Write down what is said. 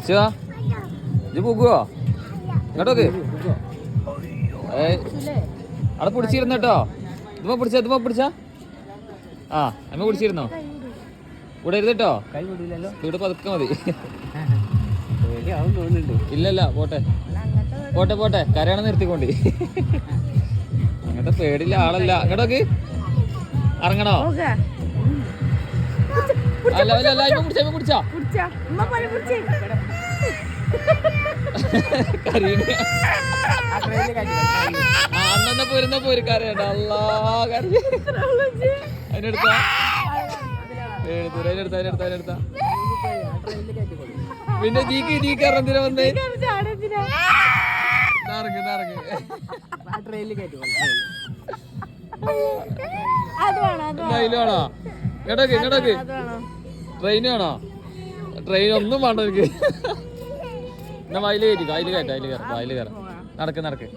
പിടിച്ചോ ഇത് പോകുവോ ഇങ്ങോട്ടോക്ക് അവിടെ പിടിച്ചിരുന്നു കേട്ടോ ഇതുമ്പോ പിടിച്ചാ ആ അമ്മ പിടിച്ചിരുന്നോ ഇവിടെ ഇരുന്നിട്ടോ ഇവിടെ പതുക്കെ മതി ഇല്ലല്ല പോട്ടെ പോട്ടെ പോട്ടെ കരയാണ് നിർത്തിക്കൊണ്ട് അങ്ങനത്തെ പേടില്ല ആളല്ല അങ്ങോട്ടോക്ക് ഇറങ്ങണോ അല്ല അല്ല അല്ല ഇപ്പൊ പിടിച്ചാ അന്നെ പോരുന്ന പോര് കരയണ്ട അല്ലാ കരഞ്ഞ അതിനെടുത്താ അതിനെടുത്താ പിന്നെ നീക്ക് എന്തിനാ വന്നേ അതിലാണോ ഇങ്ങോട്ടോക്ക് ട്രെയിൻ വേണോ ട്രെയിൻ ഒന്നും വേണ്ട എനിക്ക് എന്നാ അതില് കയറ്റി അതില് കയറ്റാം നടക്ക്